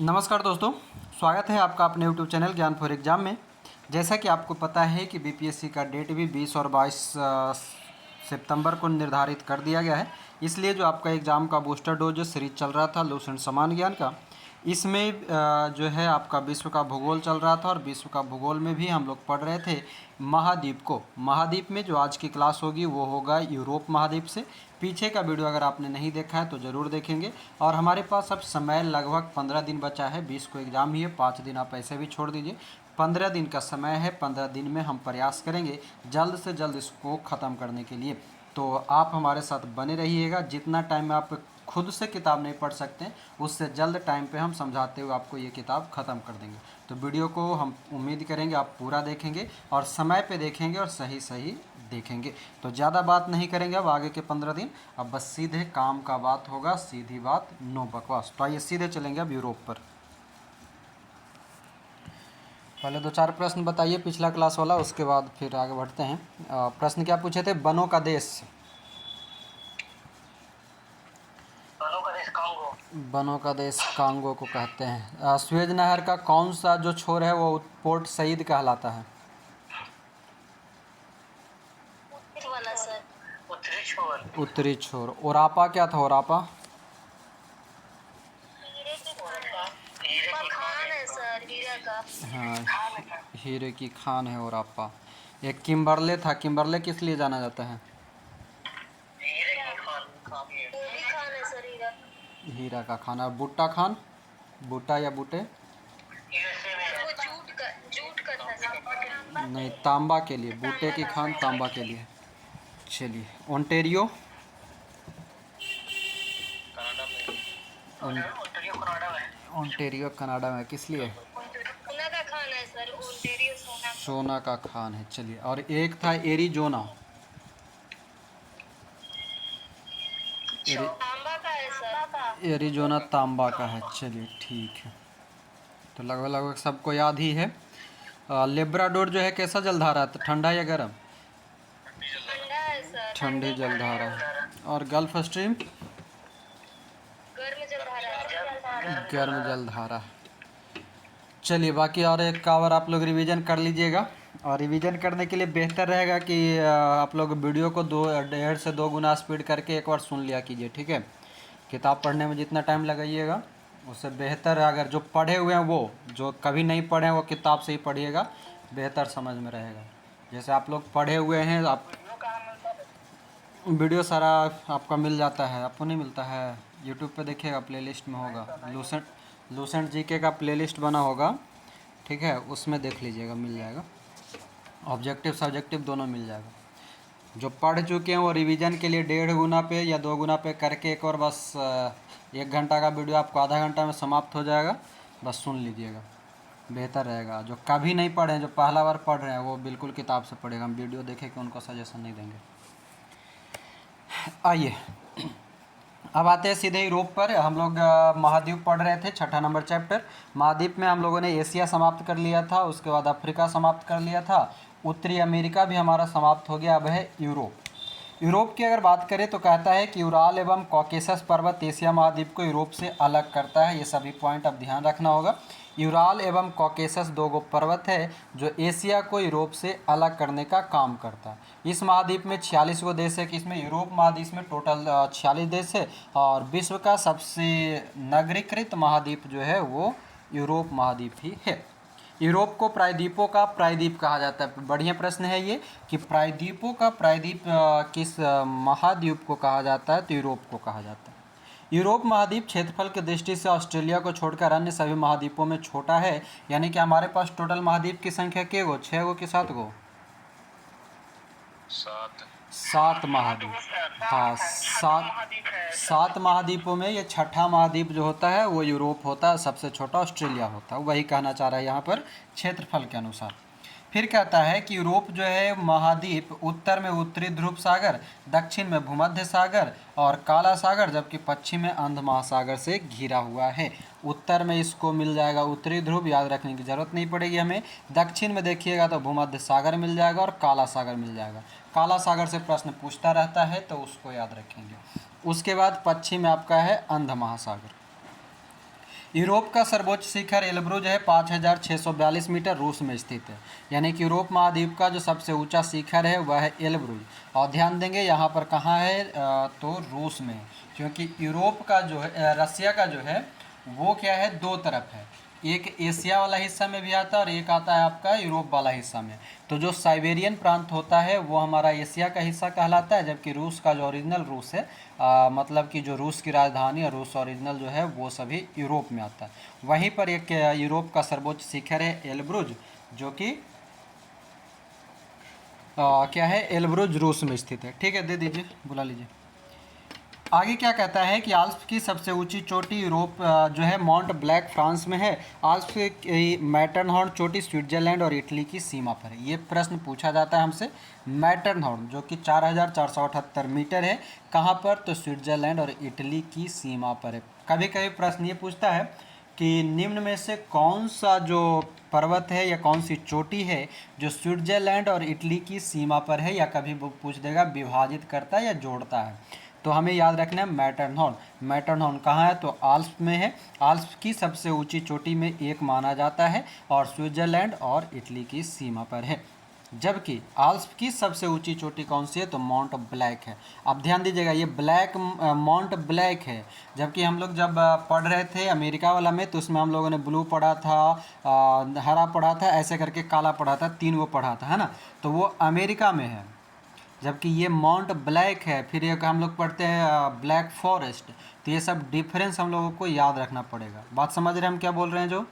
नमस्कार दोस्तों, स्वागत है आपका अपने यूट्यूब चैनल ज्ञान फॉर एग्ज़ाम में। जैसा कि आपको पता है कि बीपीएससी का डेट भी 20 और 22 सितंबर को निर्धारित कर दिया गया है। इसलिए जो आपका एग्ज़ाम का बूस्टर डोज जो सीरीज चल रहा था लूसेंट समान ज्ञान का, इसमें जो है आपका विश्व का भूगोल चल रहा था और विश्व का भूगोल में भी हम लोग पढ़ रहे थे महाद्वीप को। महाद्वीप में जो आज की क्लास होगी वो होगा यूरोप महाद्वीप से। पीछे का वीडियो अगर आपने नहीं देखा है तो ज़रूर देखेंगे। और हमारे पास अब समय लगभग 15 दिन बचा है, 20 को एग्ज़ाम ही है, 5 दिन आप ऐसे भी छोड़ दीजिए। 15 दिन का समय है, 15 दिन में हम प्रयास करेंगे जल्द से जल्द इसको ख़त्म करने के लिए। तो आप हमारे साथ बने रहिएगा। जितना टाइम आप खुद से किताब नहीं पढ़ सकते उससे जल्द टाइम पे हम समझाते हुए आपको ये किताब ख़त्म कर देंगे। तो वीडियो को हम उम्मीद करेंगे आप पूरा देखेंगे और समय पे देखेंगे और सही सही देखेंगे। तो ज़्यादा बात नहीं करेंगे अब आगे के 15 दिन, अब बस सीधे काम का बात होगा, सीधी बात, नो बकवास। तो आइए सीधे चलेंगे अब यूरोप पर। पहले 2-4 प्रश्न बताइए पिछला क्लास वाला, उसके बाद फिर आगे बढ़ते हैं। प्रश्न क्या पूछे थे? बनों का देश। बनों का देश कांगो को कहते हैं। स्वेज नहर का कौन सा जो छोर है वो पोर्ट सईद कहलाता है? वाला सर। उत्तरी छोर। ओरापा क्या था? ओरापा खान है सर, हीरा का। हाँ, हीरे की खान है ओरापा। एक किम्बरले था, किम्बरले किस लिए जाना जाता है? खान है सर, हीरा। हीरा का खान। और बूटा खान, बूटा या बूटे? वो जूट का था सर। नहीं, तांबा के लिए। बूटे की खान तांबा के लिए। चलिए, ओंटेरियो। ओंटेरियो कनाडा में किस लिए? सोना का खान है सर, ओंटेरियो सोना। सोना का खान है। चलिए, और एक था एरिजोना। तांबा का है सर। एरिजोना तांबा का है। चलिए ठीक है, तो लगभग लगभग सबको याद ही है। लेब्राडोर जो है कैसा जलधारा है, ठंडा या गर्म? ठंडा है सर। ठंडी जलधारा है। और गल्फ स्ट्रीम? गर्म जलधारा। गर्म जलधारा। चलिए, बाकी और एक कवर आप लोग रिवीजन कर लीजिएगा। और रिवीजन करने के लिए बेहतर रहेगा कि आप लोग वीडियो को 1.5 से 2 गुना स्पीड करके एक बार सुन लिया कीजिए, ठीक है। किताब पढ़ने में जितना टाइम लगाइएगा उससे बेहतर है अगर जो पढ़े हुए हैं, वो जो कभी नहीं पढ़े हैं वो किताब से ही पढ़िएगा, बेहतर समझ में रहेगा। जैसे आप लोग पढ़े हुए हैं, आप वीडियो सारा आपका मिल जाता है, आपको नहीं मिलता है? यूट्यूब पे देखिएगा, प्लेलिस्ट में होगा। लूसेंट जीके का प्लेलिस्ट बना होगा, ठीक है, उसमें देख लीजिएगा, मिल जाएगा। ऑब्जेक्टिव सब्जेक्टिव दोनों मिल जाएगा। जो पढ़ चुके हैं वो रिवीजन के लिए 1.5 गुना पे या 2 गुना पे करके एक और बस 1 घंटा का वीडियो आपको आधा घंटा में समाप्त हो जाएगा, बस सुन लीजिएगा, बेहतर रहेगा। जो कभी नहीं पढ़े हैं, जो पहला बार पढ़ रहे हैं, वो बिल्कुल किताब से पढ़ेगा। हम वीडियो देखे कि उनको सजेशन नहीं देंगे। आइए अब आते हैं सीधे यूरोप पर। हम लोग महाद्वीप पढ़ रहे थे, 6ठा नंबर चैप्टर। महाद्वीप में हम लोगों ने एशिया समाप्त कर लिया था, उसके बाद अफ्रीका समाप्त कर लिया था, उत्तरी अमेरिका भी हमारा समाप्त हो गया। अब है यूरोप। यूरोप की अगर बात करें तो कहता है कि यूराल एवं कॉकेसस पर्वत एशिया महाद्वीप को यूरोप से अलग करता है। ये सभी पॉइंट अब ध्यान रखना होगा। यूराल एवं कॉकेसस 2 गो पर्वत है जो एशिया को यूरोप से अलग करने का काम करता है। इस महाद्वीप में 46 गो देश है, कि इसमें यूरोप महाद्वीप में टोटल 46 देश है। और विश्व का सबसे नगरीकृत महाद्वीप जो है वो यूरोप महाद्वीप ही है। यूरोप को प्रायद्वीपों का प्रायद्वीप कहा जाता है। बढ़िया प्रश्न है ये कि प्रायद्वीपों का प्रायद्वीप किस महाद्वीप को कहा जाता है, तो यूरोप को कहा जाता है। यूरोप महाद्वीप क्षेत्रफल की दृष्टि से ऑस्ट्रेलिया को छोड़कर अन्य सभी महाद्वीपों में छोटा है। यानी कि हमारे पास टोटल महाद्वीप की संख्या के गो, 6 गो कि 7 गो? 7 महाद्वीप। हाँ, 7 महाद्वीपों में ये 6ठा महाद्वीप जो होता है वो यूरोप होता है, सबसे छोटा ऑस्ट्रेलिया होता है। वही कहना चाह रहा है यहाँ पर क्षेत्रफल के अनुसार। फिर कहता है कि यूरोप जो है महाद्वीप उत्तर में उत्तरी ध्रुव सागर, दक्षिण में भूमध्य सागर और काला सागर, जबकि पश्चिम में अंध महासागर से घिरा हुआ है। उत्तर में इसको मिल जाएगा उत्तरी ध्रुव, याद रखने की ज़रूरत नहीं पड़ेगी हमें। दक्षिण में देखिएगा तो भूमध्य सागर मिल जाएगा और काला सागर मिल जाएगा। काला सागर से प्रश्न पूछता रहता है तो उसको याद रखेंगे। उसके बाद पश्चिम में आपका है अंध महासागर। यूरोप का सर्वोच्च शिखर एल्ब्रुज है, 5,642 मीटर, रूस में स्थित है। यानी कि यूरोप महाद्वीप का जो सबसे ऊंचा शिखर है वह है एल्ब्रुज। और ध्यान देंगे यहाँ पर कहाँ है, तो रूस में है। क्योंकि यूरोप का जो है, रसिया का जो है वो क्या है, दो तरफ है, एक एशिया वाला हिस्सा में भी आता है और एक आता है आपका यूरोप वाला हिस्सा में। तो जो साइबेरियन प्रांत होता है वो हमारा एशिया का हिस्सा कहलाता है, जबकि रूस का जो ओरिजिनल रूस है, मतलब कि जो रूस की राजधानी और रूस ओरिजिनल जो है वो सभी यूरोप में आता है। वहीं पर एक यूरोप का सर्वोच्च शिखर है एल्ब्रुज, जो कि क्या है, एल्ब्रुज रूस में स्थित है। ठीक है, दे दीजिए, बुला लीजिए। आगे क्या कहता है कि आल्प्स की सबसे ऊंची चोटी यूरोप जो है माउंट ब्लैक फ्रांस में है। आल्प्स की मैटरहॉर्न चोटी स्विट्जरलैंड और इटली की सीमा पर है। ये प्रश्न पूछा जाता है हमसे। मैटरहॉर्न जो कि 4,478 मीटर है, कहाँ पर, तो स्विट्जरलैंड और इटली की सीमा पर है। कभी कभी प्रश्न ये पूछता है कि निम्न में से कौन सा जो पर्वत है या कौन सी चोटी है जो स्विट्जरलैंड और इटली की सीमा पर है, या कभी वो पूछ देगा विभाजित करता है या जोड़ता है। तो हमें याद रखना है मैटरहॉर्न। मैटरहॉर्न कहाँ है, तो आल्प्स में है। आल्प्स की सबसे ऊंची चोटी में एक माना जाता है और स्विट्जरलैंड और इटली की सीमा पर है। जबकि आल्प्स की सबसे ऊंची चोटी कौन सी है, तो माउंट ब्लैक है। अब ध्यान दीजिएगा, ये माउंट ब्लैक है। जबकि हम लोग जब पढ़ रहे थे अमेरिका वाला में, तो उसमें हम लोगों ने ब्लू पढ़ा था, हरा पढ़ा था, ऐसे करके काला पढ़ा था, 3 वो पढ़ा था, है ना। तो वो अमेरिका में है, जबकि ये माउंट ब्लैक है। फिर एक हम लोग पढ़ते हैं ब्लैक फॉरेस्ट। तो ये सब डिफरेंस हम लोगों को याद रखना पड़ेगा। बात समझ रहे हैं हम क्या बोल रहे हैं। जो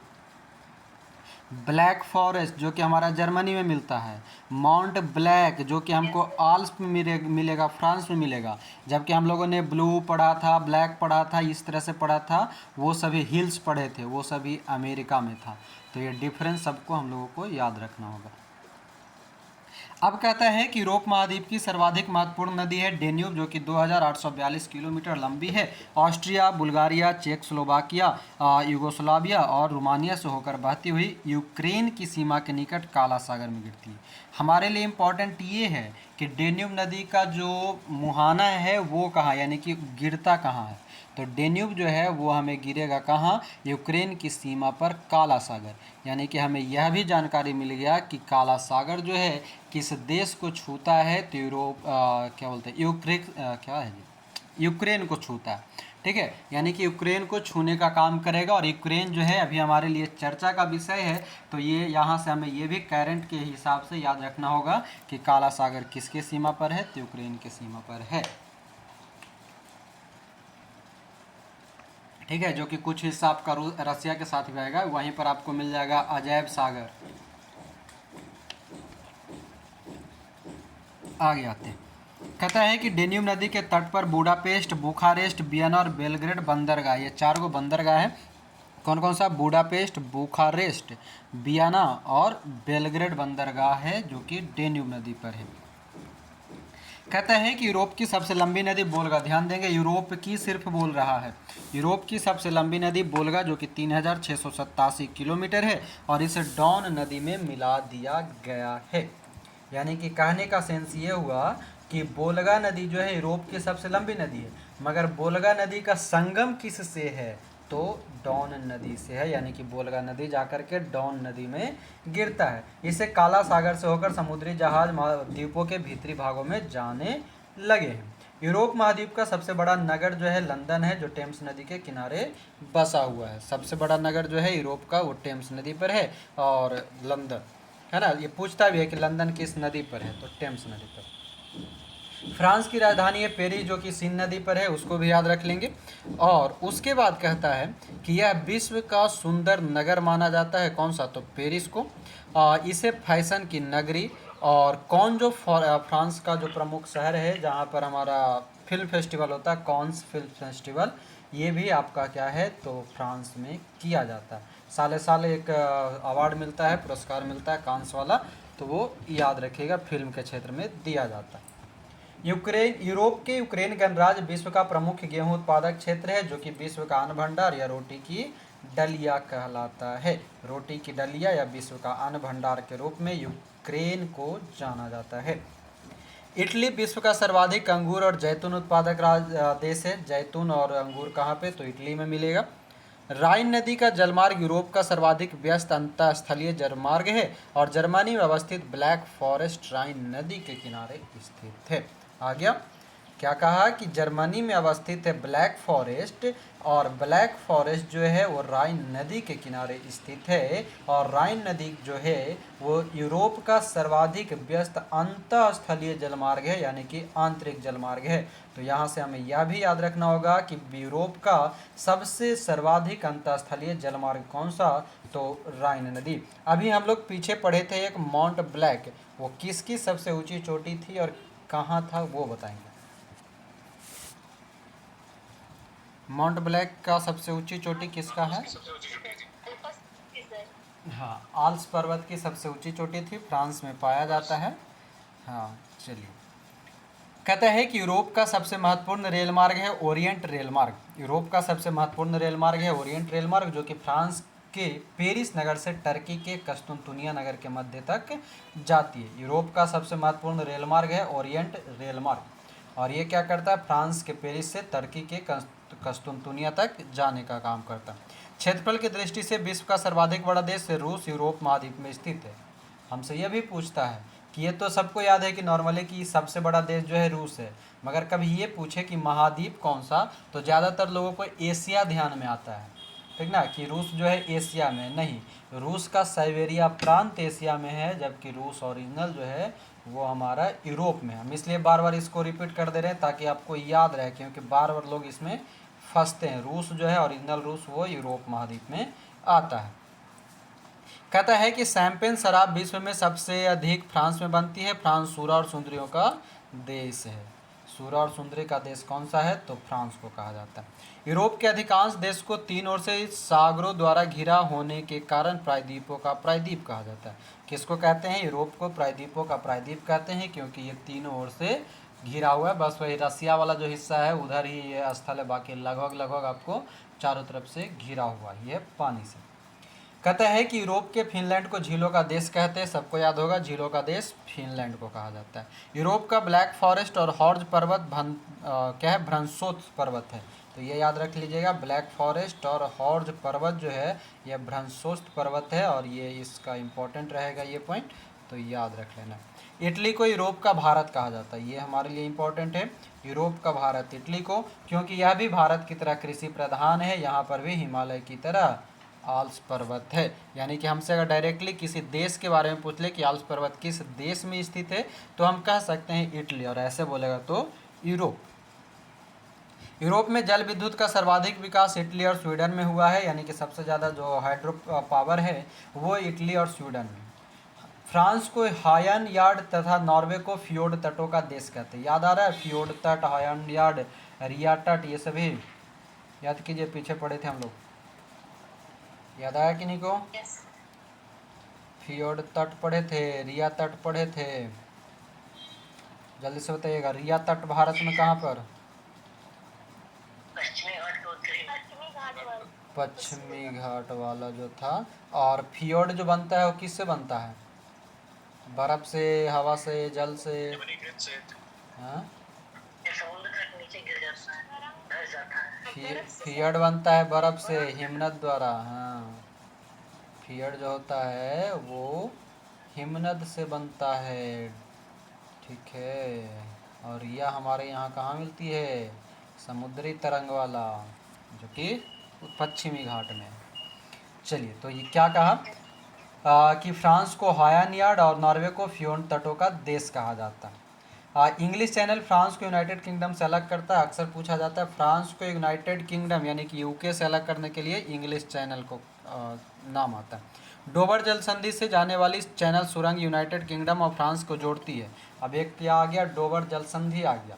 ब्लैक फॉरेस्ट जो कि हमारा जर्मनी में मिलता है, माउंट ब्लैक जो कि हमको आल्प्स में मिलेगा, फ्रांस में मिलेगा। जबकि हम लोगों ने ब्लू पढ़ा था, ब्लैक पढ़ा था, इस तरह से पढ़ा था, वो सभी हिल्स पढ़े थे, वो सभी अमेरिका में था। तो ये डिफरेंस सबको हम लोगों को याद रखना होगा। अब कहता है कि यूरोप महाद्वीप की सर्वाधिक महत्वपूर्ण नदी है डेन्यूब, जो कि 2,842 किलोमीटर लंबी है। ऑस्ट्रिया, बुल्गारिया, चेकोस्लोवाकिया, यूगोस्लाविया और रोमानिया से होकर बहती हुई यूक्रेन की सीमा के निकट काला सागर में गिरती है। हमारे लिए इम्पॉर्टेंट ये है कि डेन्यूब नदी का जो मुहाना है वो कहाँ, यानी कि गिरता कहाँ है। तो डेन्यूब जो है वो हमें गिरेगा कहाँ, यूक्रेन की सीमा पर काला सागर। यानी कि हमें यह भी जानकारी मिल गया कि काला सागर जो है किस देश को छूता है, तो यूरोप क्या बोलते हैं, क्या है जी, यूक्रेन को छूता है। ठीक है, यानी कि यूक्रेन को छूने का काम करेगा। और यूक्रेन जो है अभी हमारे लिए चर्चा का विषय है, तो ये यहाँ से हमें ये भी करंट के हिसाब से याद रखना होगा कि काला सागर किसके सीमा पर है, तो यूक्रेन के सीमा पर है। ठीक है, जो कि कुछ हिस्सा आपका रसिया के साथ भी आएगा। वहीं पर आपको मिल जाएगा अजैब सागर। आगे आते हैं। कहता है कि डेन्यूब नदी के तट पर बुडापेस्ट, बुखारेस्ट, वियना और बेलग्रेड बंदरगाह, ये 4 गो बंदरगाह है। कौन कौन सा, बुडापेस्ट, बुखारेस्ट, वियना और बेलग्रेड बंदरगाह है, जो कि डेन्यूब नदी पर है। कहता है कि यूरोप की सबसे लंबी नदी बोलगा। ध्यान देंगे, यूरोप की सिर्फ बोल रहा है। यूरोप की सबसे लंबी नदी बोलगा, जो कि 3,687 किलोमीटर है और इसे डॉन नदी में मिला दिया गया है। यानी कि कहने का सेंस ये हुआ कि बोलगा नदी जो है यूरोप की सबसे लंबी नदी है, मगर बोलगा नदी का संगम किस से है, तो डॉन नदी से है। यानी कि बोलगा नदी जाकर के डॉन नदी में गिरता है। इसे काला सागर से होकर समुद्री जहाज द्वीपों के भीतरी भागों में जाने लगे हैं। यूरोप महाद्वीप का सबसे बड़ा नगर जो है लंदन है, जो टेम्स नदी के किनारे बसा हुआ है। सबसे बड़ा नगर जो है यूरोप का वो टेम्स नदी पर है, और लंदन है ना। ये पूछता भी है कि लंदन किस नदी पर है, तो टेम्स नदी पर। फ्रांस की राजधानी है पेरिस, जो कि सीन नदी पर है, उसको भी याद रख लेंगे। और उसके बाद कहता है कि यह विश्व का सुंदर नगर माना जाता है। कौन सा, तो पेरिस को। इसे फैशन की नगरी, और कौन जो फ्रांस का जो प्रमुख शहर है जहाँ पर हमारा फिल्म फेस्टिवल होता है, कॉन्स फिल्म फेस्टिवल, ये भी आपका क्या है, तो फ्रांस में किया जाता है। साले साल एक अवार्ड मिलता है, पुरस्कार मिलता है कांस वाला, तो वो याद रखिएगा, फिल्म के क्षेत्र में दिया जाता है। यूक्रेन गणराज्य विश्व का प्रमुख गेहूं उत्पादक क्षेत्र है, जो कि विश्व का अन्न भंडार या रोटी की डलिया कहलाता है। रोटी की डलिया या विश्व का अन्न भंडार के रूप में यूक्रेन को जाना जाता है। इटली विश्व का सर्वाधिक अंगूर और जैतून उत्पादक देश है। जैतून और अंगूर कहाँ पे, तो इटली में मिलेगा। राइन नदी का जलमार्ग यूरोप का सर्वाधिक व्यस्त अंतःस्थलीय जलमार्ग है और जर्मनी में अवस्थित ब्लैक फॉरेस्ट राइन नदी के किनारे स्थित है। आ गया क्या कहा कि जर्मनी में अवस्थित है ब्लैक फॉरेस्ट, और ब्लैक फॉरेस्ट जो है वो राइन नदी के किनारे स्थित है, और राइन नदी जो है वो यूरोप का सर्वाधिक व्यस्त अंतःस्थलीय जलमार्ग है, यानी कि आंतरिक जलमार्ग है। तो यहाँ से हमें यह भी याद रखना होगा कि यूरोप का सबसे सर्वाधिक अंतःस्थलीय जलमार्ग कौन सा, तो राइन नदी। अभी हम लोग पीछे पढ़े थे एक माउंट ब्लैक, वो किसकी सबसे ऊंची चोटी थी और कहाँ था वो बताएंगे। माउंट ब्लैक का सबसे ऊंची चोटी किसका है? हाँ, आल्प्स पर्वत की सबसे ऊंची चोटी थी, फ्रांस में पाया जाता है। हाँ चलिए, कहता है कि यूरोप का सबसे महत्वपूर्ण रेल मार्ग है ओरिएंट रेल मार्ग। यूरोप का सबसे महत्वपूर्ण रेल मार्ग है ओरिएंट रेल मार्ग, जो कि फ्रांस के पेरिस नगर से टर्की के कस्तुनतुनिया नगर के मध्य तक जाती है। यूरोप का सबसे महत्वपूर्ण रेल मार्ग है ओरिएंट रेल मार्ग, और ये क्या करता है, फ्रांस के पेरिस से टर्की के कस्तुनतुनिया तक जाने का काम करता है। क्षेत्रफल की दृष्टि से विश्व का सर्वाधिक बड़ा देश रूस यूरोप महाद्वीप में स्थित है। हमसे यह भी पूछता है कि ये तो सबको याद है कि नॉर्मली कि सबसे बड़ा देश जो है रूस है, मगर कभी ये पूछे कि महाद्वीप कौन सा, तो ज़्यादातर लोगों को एशिया ध्यान में आता है, ठीक ना, कि रूस जो है एशिया में नहीं, रूस का साइबेरिया प्रांत एशिया में है, जबकि रूस ओरिजिनल जो है वो हमारा यूरोप में है। हम इसलिए बार बार इसको रिपीट कर दे रहे हैं ताकि आपको याद रहे, क्योंकि बार बार लोग इसमें फंसते हैं। रूस जो है ओरिजिनल रूस वो यूरोप महाद्वीप में आता है। कहता है कि शैंपेन शराब विश्व में सबसे अधिक फ्रांस में बनती है। फ्रांस सूरा और सुंदरियों का देश है। सूरा और सुंदरी का देश कौन सा है, तो फ्रांस को कहा जाता है। यूरोप के अधिकांश देश को तीन ओर से सागरों द्वारा घिरा होने के कारण प्रायद्वीपों का प्रायद्वीप कहा जाता है। किसको कहते हैं, यूरोप को प्रायद्वीपों का प्रायद्वीप कहते हैं, क्योंकि ये तीनों ओर से घिरा हुआ है। बस वही रसिया वाला जो हिस्सा है उधर ही ये स्थल है, बाकी लगभग लगभग आपको चारों तरफ से घिरा हुआ ये पानी से। कहता है कि यूरोप के फिनलैंड को झीलों का देश कहते हैं, सबको याद होगा झीलों का देश फिनलैंड को कहा जाता है। यूरोप का ब्लैक फॉरेस्ट और हॉर्ज पर्वत क्या है, भ्रंशोत्स पर्वत है, तो ये याद रख लीजिएगा। ब्लैक फॉरेस्ट और हॉर्ज पर्वत जो है यह भ्रंशोत्स पर्वत है, और ये इसका इम्पोर्टेंट रहेगा ये पॉइंट, तो याद रख लेना। इटली को यूरोप का भारत कहा जाता है, ये हमारे लिए इम्पोर्टेंट है, यूरोप का भारत इटली को, क्योंकि यह भी भारत की तरह कृषि प्रधान है। यहाँ पर भी हिमालय की तरह आल्प्स पर्वत है। यानी कि हमसे अगर डायरेक्टली किसी देश के बारे में पूछ ले कि आल्प्स पर्वत किस देश में स्थित है, तो हम कह सकते हैं इटली, और ऐसे बोलेगा तो यूरोप। यूरोप में जल विद्युत का सर्वाधिक विकास इटली और स्वीडन में हुआ है, यानी कि सबसे ज़्यादा जो हाइड्रो पावर है वो इटली और स्वीडन में। फ्रांस को हायन यार्ड तथा नॉर्वे को फ्योर्ड तटों का देश कहते हैं। याद आ रहा है, फ्योर्ड तट, हायन यार्ड, रिया तट, ये सभी याद कीजिए, पीछे पढ़े थे हम लोग, याद आया कि नहीं को? फ्योर्ड तट पढ़े थे, रिया तट पढ़े थे, जल्दी से बताइएगा। रिया तट भारत में कहाँ पर? पश्चिमी घाट वाला जो था। और फ्योर्ड जो बनता है वो किससे बनता है? बर्फ से, हवा से, जल से? हाँ, फियर्ड बनता है बर्फ से, हिमनद द्वारा। हाँ, फियर्ड जो होता है वो हिमनद से बनता है, ठीक है। और यह हमारे यहाँ कहाँ मिलती है? समुद्री तरंग वाला, जो कि पश्चिमी घाट में। चलिए, तो ये क्या कहा कि फ्रांस को हायन यार्ड और नॉर्वे को फ्योर्ड तटों का देश कहा जाता है। इंग्लिश चैनल फ्रांस को यूनाइटेड किंगडम से अलग करता है। अक्सर पूछा जाता है फ्रांस को यूनाइटेड किंगडम यानी कि यूके से अलग करने के लिए इंग्लिश चैनल को नाम आता है। डोबर जल संधि से जाने वाली चैनल सुरंग यूनाइटेड किंगडम और फ्रांस को जोड़ती है। अब एक क्या आ गया, डोबर जल संधि आ गया,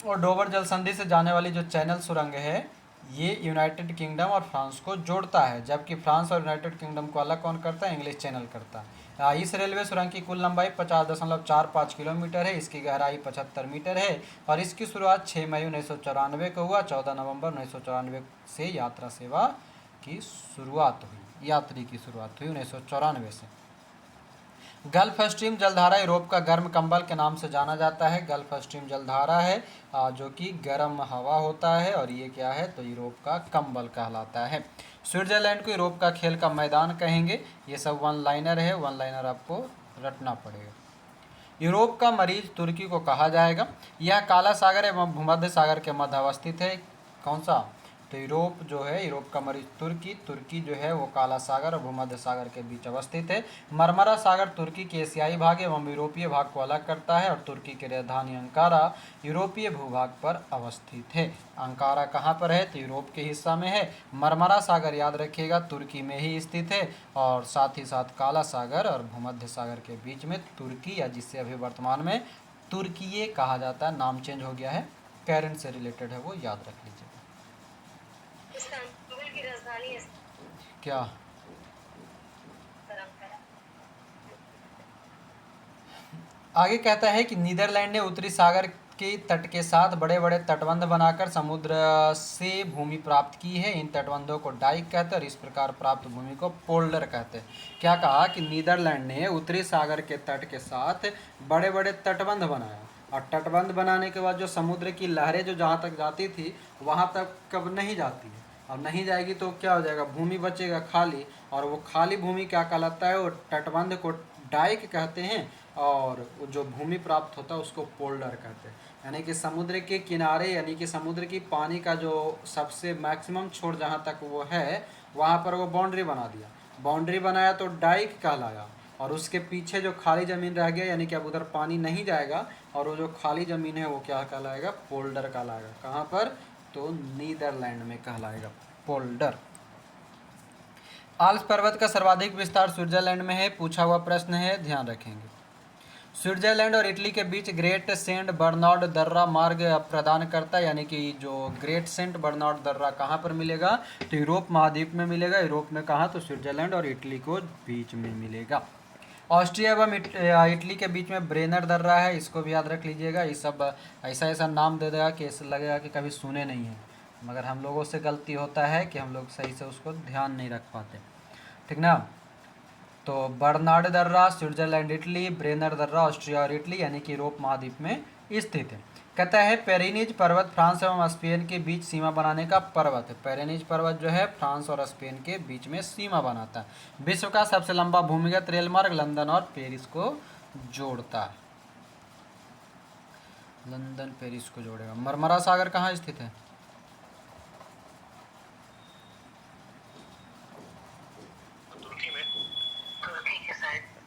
और डोबर जल संधि से जाने वाली जो चैनल सुरंग है ये यूनाइटेड किंगडम और फ्रांस को जोड़ता है, जबकि फ्रांस और यूनाइटेड किंगडम को अलग कौन करता है? इंग्लिश चैनल करता है। इस रेलवे सुरंग की कुल लंबाई 50.45 किलोमीटर है, इसकी गहराई 75 मीटर है, और इसकी शुरुआत 6 मई 1994 को हुआ। 14 नवंबर 1994 से यात्रा सेवा की शुरुआत हुई, यात्री की शुरुआत हुई 1994 से। गल्फ स्ट्रीम जलधारा यूरोप का गर्म कंबल के नाम से जाना जाता है। गल्फ स्ट्रीम जलधारा है जो कि गर्म हवा होता है, और ये क्या है तो यूरोप का कंबल कहलाता है। स्विट्जरलैंड को यूरोप का खेल का मैदान कहेंगे। ये सब वन लाइनर है, वन लाइनर आपको रटना पड़ेगा। यूरोप का मरीज तुर्की को कहा जाएगा। यह काला सागर एवं भूमध्य सागर के मध्य अवस्थित है। कौन सा? तो यूरोप जो है, यूरोप का मरीज तुर्की, तुर्की जो है वो काला सागर और भूमध्य सागर के बीच अवस्थित है। मरमरा सागर तुर्की के एशियाई भाग एवं यूरोपीय भाग को अलग करता है, और तुर्की की राजधानी अंकारा यूरोपीय भूभाग पर अवस्थित है। अंकारा कहाँ पर है? तो यूरोप के हिस्सा में है। मरमरा सागर याद रखिएगा तुर्की में ही स्थित है, और साथ ही साथ काला सागर और भूमध्य सागर के बीच में तुर्की, या जिससे अभी वर्तमान में तुर्कीये कहा जाता है, नाम चेंज हो गया है, कैरेंट से रिलेटेड है, वो याद रख लीजिए। इस्तांबुल की राजधानी है क्या? अंकारा। आगे कहता है कि नीदरलैंड ने उत्तरी सागर के तट के साथ बड़े बड़े तटबंध बनाकर समुद्र से भूमि प्राप्त की है। इन तटबंधों को डाइक कहते हैं, और इस प्रकार प्राप्त भूमि को पोल्डर कहते हैं। क्या कहा कि नीदरलैंड ने उत्तरी सागर के तट के साथ बड़े बड़े तटबंध बनाया, और तटबंध बनाने के बाद जो समुद्र की लहरें जो जहाँ तक जाती थी वहाँ तक कब नहीं जाती है, और नहीं जाएगी तो क्या हो जाएगा? भूमि बचेगा खाली, और वो खाली भूमि क्या कहलाता है? वो तटबंध को डाइक कहते हैं, और जो भूमि प्राप्त होता है उसको पोल्डर कहते हैं। यानी कि समुद्र के किनारे, यानी कि समुद्र की पानी का जो सबसे मैक्सिमम छोर जहाँ तक वो है, वहाँ पर वो बाउंड्री बना दिया। बाउंड्री बनाया तो डाइक कहलाया, और उसके पीछे जो खाली ज़मीन रह गया, यानी कि अब उधर पानी नहीं जाएगा, और वो जो खाली ज़मीन है वो क्या कहलाएगा? पोल्डर कहलाएगा। कहाँ पर? तो नीदरलैंड में कहलाएगा पोल्डर। आल्प्स पर्वत का सर्वाधिक विस्तार स्विट्जरलैंड में है। पूछा हुआ प्रश्न है, ध्यान रखेंगे। स्विट्जरलैंड और इटली के बीच ग्रेट सेंट बर्नार्ड दर्रा मार्ग प्रदान करता है, यानी कि जो ग्रेट सेंट बर्नार्ड दर्रा कहाँ पर मिलेगा? तो यूरोप महाद्वीप में मिलेगा। यूरोप में कहाँ? तो स्विट्जरलैंड और इटली को बीच में मिलेगा। ऑस्ट्रिया एवं इटली के बीच में ब्रेनर दर्रा है, इसको भी याद रख लीजिएगा। ये सब ऐसा ऐसा नाम दे देगा कि ऐसा लगेगा कि कभी सुने नहीं है, मगर हम लोगों से गलती होता है कि हम लोग सही से उसको ध्यान नहीं रख पाते, ठीक ना। तो बर्नार्ड दर्रा स्विट्जरलैंड इटली, ब्रेनर दर्रा ऑस्ट्रिया और इटली, यानी कि यूरोप महाद्वीप में स्थित है। कहता है पेरिनीज पर्वत फ्रांस एवं स्पेन के बीच सीमा बनाने का पर्वत है। पेरिनीज पर्वत जो है फ्रांस और स्पेन के बीच में सीमा बनाता है। विश्व का सबसे लंबा भूमिगत रेल मार्ग लंदन और पेरिस को जोड़ता है। लंदन पेरिस को जोड़ेगा। मरमरा सागर कहाँ स्थित है?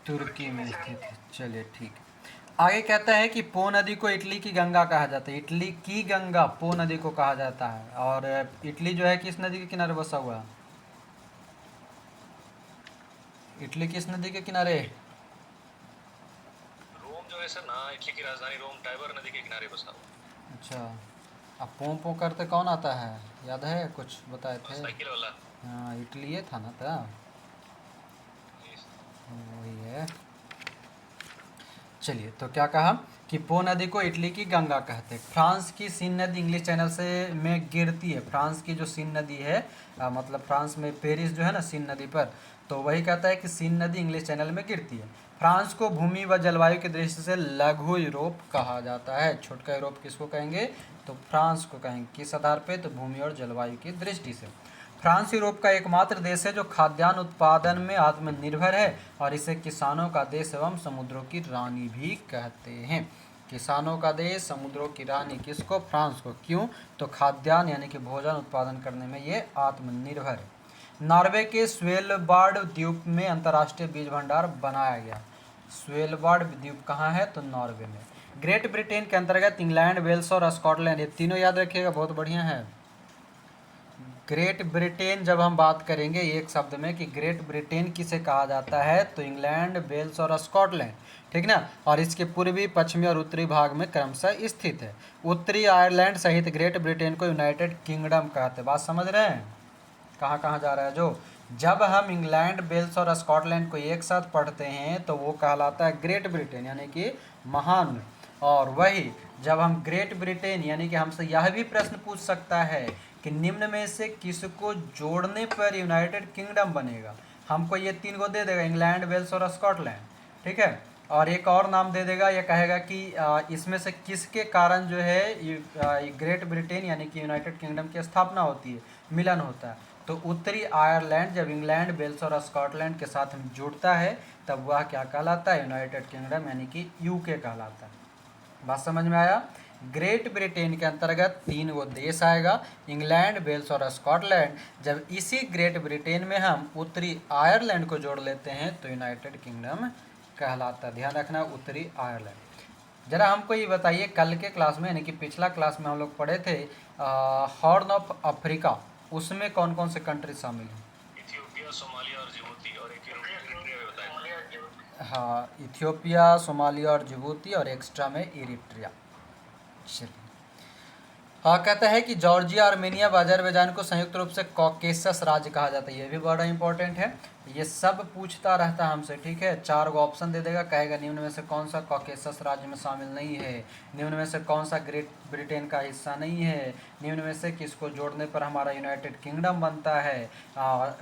तुर्की में स्थित है। चलिए ठीक है। आगे कहता है कि पो नदी को इटली की गंगा कहा जाता है। इटली की गंगा पो नदी को कहा जाता है। और इटली जो है किस नदी के किनारे बसा हुआ है? इटली किस नदी के किनारे? रोम जो है सर ना, इटली की राजधानी रोम टाइबर नदी के किनारे बसा हुआ। अच्छा, अब पों पों करते कौन आता है, याद है? कुछ बताए थे। साइकिल वाला। हाँ, इटली ये था ना था, वही है। चलिए, तो क्या कहा कि पो नदी को इटली की गंगा कहते हैं। फ्रांस की सीन नदी इंग्लिश चैनल से में गिरती है। फ्रांस की जो सीन नदी है, मतलब फ्रांस में पेरिस जो है ना सीन नदी पर, तो वही कहता है कि सीन नदी इंग्लिश चैनल में गिरती है। फ्रांस को भूमि व जलवायु की दृष्टि से लघु यूरोप कहा जाता है। छोटका यूरोप किसको कहेंगे? तो फ्रांस को कहेंगे। किस आधार पे? तो भूमि और जलवायु की दृष्टि से। फ्रांस यूरोप का एकमात्र देश है जो खाद्यान्न उत्पादन में आत्मनिर्भर है, और इसे किसानों का देश एवं समुद्रों की रानी भी कहते हैं। किसानों का देश, समुद्रों की रानी किसको? फ्रांस को। क्यों? तो खाद्यान्न यानी कि भोजन उत्पादन करने में ये आत्मनिर्भर है। नॉर्वे के स्वेलबार्ड द्वीप में अंतर्राष्ट्रीय बीज भंडार बनाया गया। स्वेलबार्ड द्वीप कहाँ है? तो नॉर्वे में। ग्रेट ब्रिटेन के अंतर्गत इंग्लैंड, वेल्स और स्कॉटलैंड, ये तीनों याद रखिएगा, बहुत बढ़िया है। ग्रेट ब्रिटेन जब हम बात करेंगे एक शब्द में कि ग्रेट ब्रिटेन किसे कहा जाता है, तो इंग्लैंड, वेल्स और स्कॉटलैंड, ठीक ना। और इसके पूर्वी, पश्चिमी और उत्तरी भाग में क्रमशः स्थित है। उत्तरी आयरलैंड सहित ग्रेट ब्रिटेन को यूनाइटेड किंगडम कहते हैं। बात समझ रहे हैं कहाँ कहाँ जा रहा है? जो जब हम इंग्लैंड, वेल्स और स्कॉटलैंड को एक साथ पढ़ते हैं तो वो कहलाता है ग्रेट ब्रिटेन, यानी कि महान। और वही जब हम ग्रेट ब्रिटेन, यानी कि हमसे यह भी प्रश्न पूछ सकता है कि निम्न में से किसको जोड़ने पर यूनाइटेड किंगडम बनेगा, हमको ये तीन को दे देगा, इंग्लैंड, वेल्स और स्कॉटलैंड। ठीक है। और एक और नाम दे देगा, ये कहेगा कि इसमें से किसके कारण जो है ये ग्रेट ब्रिटेन यानी कि यूनाइटेड किंगडम की स्थापना होती है, मिलन होता है। तो उत्तरी आयरलैंड जब इंग्लैंड, वेल्स और स्कॉटलैंड के साथ जुड़ता है तब वह क्या कहलाता है, यूनाइटेड किंगडम यानी कि यूके कहलाता है। बात समझ में आया। ग्रेट ब्रिटेन के अंतर्गत 3 वो देश आएगा, इंग्लैंड, वेल्स और स्कॉटलैंड। जब इसी ग्रेट ब्रिटेन में हम उत्तरी आयरलैंड को जोड़ लेते हैं तो यूनाइटेड किंगडम कहलाता है। ध्यान रखना, उत्तरी आयरलैंड। जरा हमको ये बताइए, कल के क्लास में यानी कि पिछला क्लास में हम लोग पढ़े थे हॉर्न ऑफ अफ्रीका, उसमें कौन कौन से कंट्री शामिल हैं? इथियोपिया, सोमालिया और जिबूती, और एक इरिट्रिया भी बताया। हाँ, इथियोपिया, सोमालिया और जिबूती, और एक्स्ट्रा में इरिट्रिया। चलिए, हाँ, कहता है कि जॉर्जिया, आर्मेनिया व अजरबैजान को संयुक्त रूप से कॉकेसस राज्य कहा जाता है। ये भी बड़ा इंपॉर्टेंट है, ये सब पूछता रहता है हमसे, ठीक है। 4 गो ऑप्शन दे देगा, कहेगा निम्न में से कौन सा कॉकेसस राज्य में शामिल नहीं है, निम्न में से कौन सा ग्रेट ब्रिटेन का हिस्सा नहीं है, निम्न में से किसको जोड़ने पर हमारा यूनाइटेड किंगडम बनता है,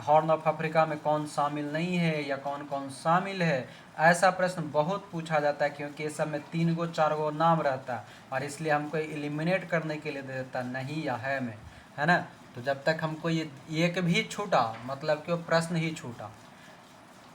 हॉर्न ऑफ अफ्रीका में कौन शामिल नहीं है या कौन कौन शामिल है। ऐसा प्रश्न बहुत पूछा जाता है, क्योंकि इस सब में 3 गो 4 गो नाम रहता है, और इसलिए हमको एलिमिनेट करने के लिए दे देता नहीं या है में, है ना। तो जब तक हमको ये एक भी छूटा, मतलब कि वो प्रश्न ही छूटा,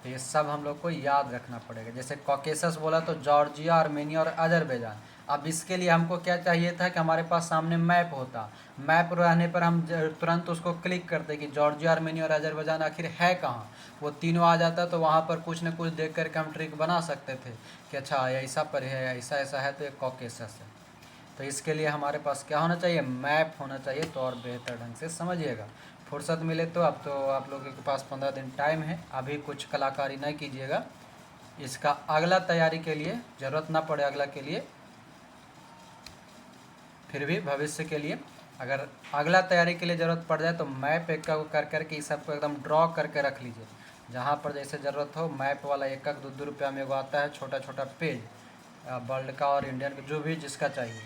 तो ये सब हम लोग को याद रखना पड़ेगा। जैसे कॉकेसस बोला तो जॉर्जिया, आर्मेनिया और अजरबैजान। अब इसके लिए हमको क्या चाहिए था कि हमारे पास सामने मैप होता, मैप रहने पर हम तुरंत उसको क्लिक करते कि जॉर्जिया, आर्मेनिया और अजरबैजान आखिर है कहाँ, वो तीनों आ जाता, तो वहाँ पर कुछ न कुछ देख करके हम ट्रिक बना सकते थे कि अच्छा ऐसा पर है, ऐसा ऐसा है, तो ये कॉकेसस है। तो इसके लिए हमारे पास क्या होना चाहिए, मैप होना चाहिए, तो और बेहतर ढंग से समझिएगा। फुर्सत मिले तो, अब तो आप लोगों के पास 15 दिन टाइम है, अभी कुछ कलाकारी नहीं कीजिएगा, इसका अगला तैयारी के लिए ज़रूरत ना पड़े, अगला के लिए फिर भी भविष्य के लिए अगर अगला तैयारी के लिए ज़रूरत पड़ जाए तो मैप एक कर करके इस सबको एकदम ड्रॉ करके रख लीजिए। जहाँ पर जैसे ज़रूरत हो, मैप वाला 1 2 रुपया में एगो आता है छोटा छोटा पेज, वर्ल्ड का और इंडियन का, जो भी जिसका चाहिए,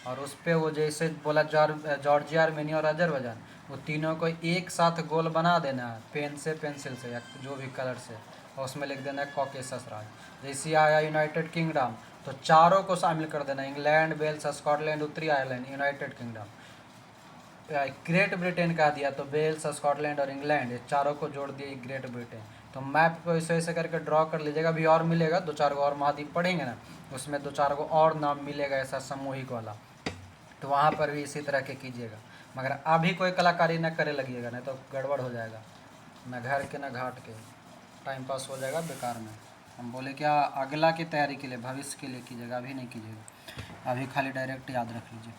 और उस पर वो जैसे बोला जॉर्जिया, आर्मेनिया और अजरबैजान, वो तीनों को एक साथ गोल बना देना है पेन से, पेंसिल से, या जो भी कलर से, और उसमें लिख देना है कॉकेसस राज्य। जैसे आया यूनाइटेड किंगडम, तो चारों को शामिल कर देना, इंग्लैंड, वेल्स, स्कॉटलैंड, उत्तरी Ireland, United kingdom. Great Britain कहा दिया तो वेल्स, स्कॉटलैंड और इंग्लैंड, ये चारों को जोड़ दिए ग्रेट ब्रिटेन। तो मैप को ऐसे ऐसे करके ड्रॉ कर लीजिएगा। अभी और मिलेगा, 2 4 गो और महाद्वीप पढ़ेंगे ना, उसमें 2 4 गो और नाम मिलेगा ऐसा सामूहिक वाला, तो वहाँ पर भी इसी तरह के कीजिएगा। मगर अभी कोई कलाकारी न करे लगिएगा, नहीं तो गड़बड़ हो जाएगा, न घर के न घाट के, टाइम पास हो जाएगा बेकार में। हम बोले क्या, अगला की तैयारी के लिए, भविष्य के लिए कीजिएगा, अभी नहीं कीजिएगा, अभी खाली डायरेक्ट याद रख लीजिए।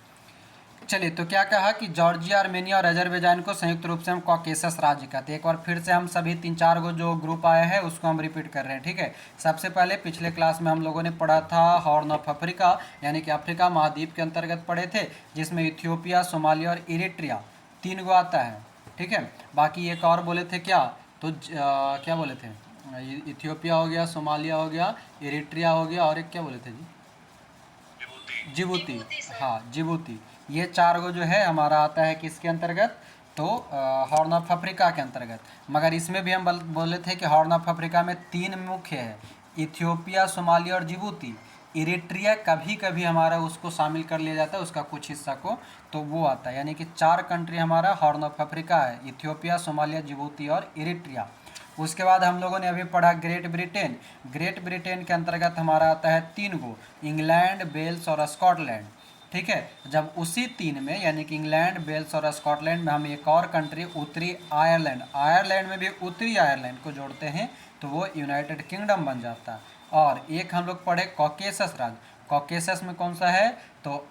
चलिए, तो क्या कहा कि जॉर्जिया, आर्मेनिया और अजरबैजान को संयुक्त रूप से हम कॉकेसस राज्य कहते हैं। एक बार फिर से हम सभी 3 4 गो जो ग्रुप आए हैं उसको हम रिपीट कर रहे हैं, ठीक है। सबसे पहले पिछले क्लास में हम लोगों ने पढ़ा था हॉर्न ऑफ अफ्रीका, यानी कि अफ्रीका महाद्वीप के अंतर्गत पढ़े थे, जिसमें इथियोपिया, सोमालिया और इरिट्रिया 3 गो आता है, ठीक है। बाकी एक और बोले थे क्या, तो क्या बोले थे, इथियोपिया हो गया, सोमालिया हो गया, इरिट्रिया हो गया, और एक क्या बोले थे जी, जिबूती। हाँ, जिबूती। ये 4 गो जो है हमारा आता है किसके अंतर्गत, तो हॉर्न ऑफ अफ्रीका के अंतर्गत। मगर इसमें भी हम बोले थे कि हॉर्न ऑफ अफ्रीका में 3 मुख्य है, इथियोपिया, सोमालिया और जिबूती। इरिट्रिया कभी कभी हमारा उसको शामिल कर लिया जाता है, उसका कुछ हिस्सा को, तो वो आता है। यानी कि 4 कंट्री हमारा हॉर्न ऑफ अफ्रीका है, इथियोपिया, सोमालिया, जिबूती और इरिट्रिया। उसके बाद हम लोगों ने अभी पढ़ा ग्रेट ब्रिटेन। ग्रेट ब्रिटेन के अंतर्गत हमारा आता है 3 गो, इंग्लैंड, वेल्स और स्कॉटलैंड, ठीक है। जब उसी 3 में यानी कि इंग्लैंड, वेल्स और स्कॉटलैंड में हम एक और कंट्री उत्तरी आयरलैंड, आयरलैंड में भी उत्तरी आयरलैंड को जोड़ते हैं तो वो यूनाइटेड किंगडम बन जाता है। और एक हम लोग पढ़े कॉकेसस राज्य। कॉकेसस में कौन सा है, तो